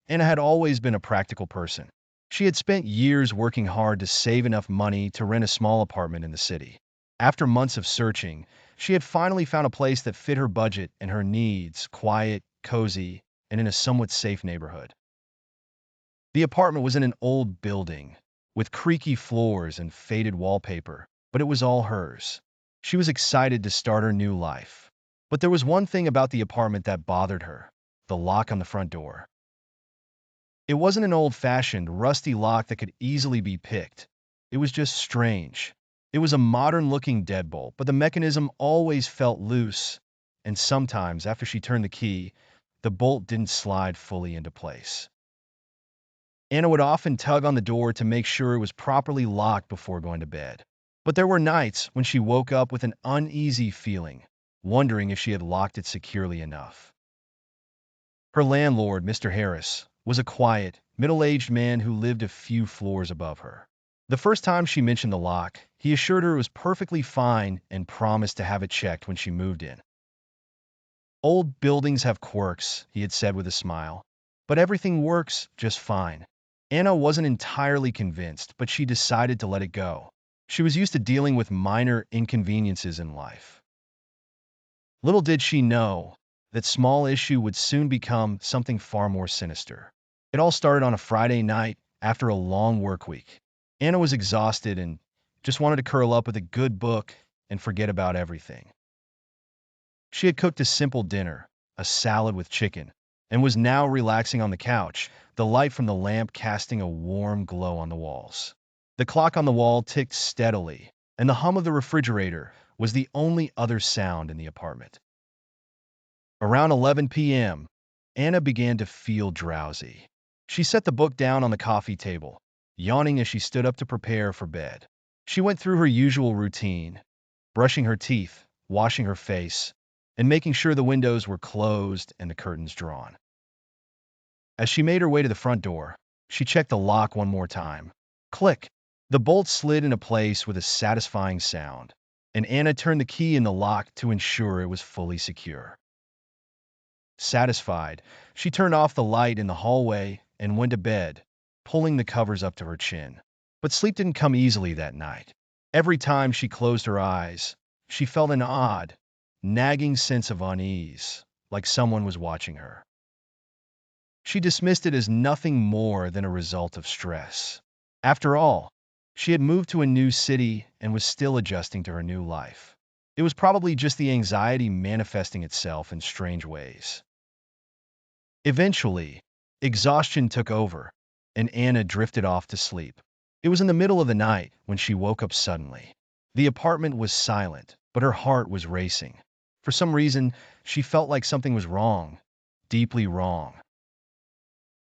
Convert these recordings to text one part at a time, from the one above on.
Anna had always been a practical person. She had spent years working hard to save enough money to rent a small apartment in the city. After months of searching, she had finally found a place that fit her budget and her needs, quiet, cozy, and in a somewhat safe neighborhood. The apartment was in an old building, with creaky floors and faded wallpaper, but it was all hers. She was excited to start her new life. But there was one thing about the apartment that bothered her: the lock on the front door. It wasn't an old-fashioned, rusty lock that could easily be picked. It was just strange. It was a modern-looking deadbolt, but the mechanism always felt loose, and sometimes, after she turned the key, the bolt didn't slide fully into place. Anna would often tug on the door to make sure it was properly locked before going to bed. But there were nights when she woke up with an uneasy feeling, wondering if she had locked it securely enough. Her landlord, Mr. Harris, was a quiet, middle-aged man who lived a few floors above her. The first time she mentioned the lock, he assured her it was perfectly fine and promised to have it checked when she moved in. Old buildings have quirks, he had said with a smile, but everything works just fine. Anna wasn't entirely convinced, but she decided to let it go. She was used to dealing with minor inconveniences in life. Little did she know that small issue would soon become something far more sinister. It all started on a Friday night after a long work week. Anna was exhausted and just wanted to curl up with a good book and forget about everything. She had cooked a simple dinner, a salad with chicken, and was now relaxing on the couch, the light from the lamp casting a warm glow on the walls. The clock on the wall ticked steadily, and the hum of the refrigerator was the only other sound in the apartment. Around 11 p.m., Anna began to feel drowsy. She set the book down on the coffee table, yawning as she stood up to prepare for bed. She went through her usual routine, brushing her teeth, washing her face, and making sure the windows were closed and the curtains drawn. As she made her way to the front door, she checked the lock one more time. Click! The bolt slid into place with a satisfying sound, and Anna turned the key in the lock to ensure it was fully secure. Satisfied, she turned off the light in the hallway and went to bed, pulling the covers up to her chin. But sleep didn't come easily that night. Every time she closed her eyes, she felt an odd, nagging sense of unease, like someone was watching her. She dismissed it as nothing more than a result of stress. After all, she had moved to a new city and was still adjusting to her new life. It was probably just the anxiety manifesting itself in strange ways. Eventually, exhaustion took over, and Anna drifted off to sleep. It was in the middle of the night when she woke up suddenly. The apartment was silent, but her heart was racing. For some reason, she felt like something was wrong, deeply wrong.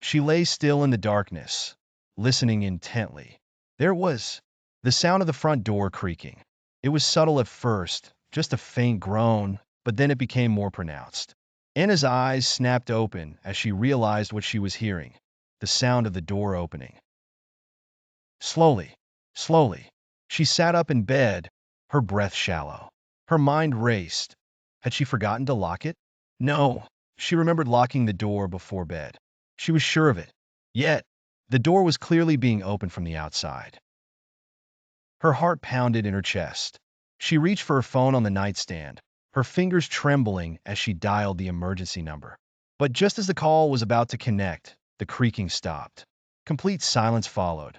She lay still in the darkness, listening intently. There it was, the sound of the front door creaking. It was subtle at first, just a faint groan, but then it became more pronounced. Anna's eyes snapped open as she realized what she was hearing, the sound of the door opening. Slowly, slowly, she sat up in bed, her breath shallow. Her mind raced. Had she forgotten to lock it? No, she remembered locking the door before bed. She was sure of it. Yet, the door was clearly being opened from the outside. Her heart pounded in her chest. She reached for her phone on the nightstand, her fingers trembling as she dialed the emergency number. But just as the call was about to connect, the creaking stopped. Complete silence followed.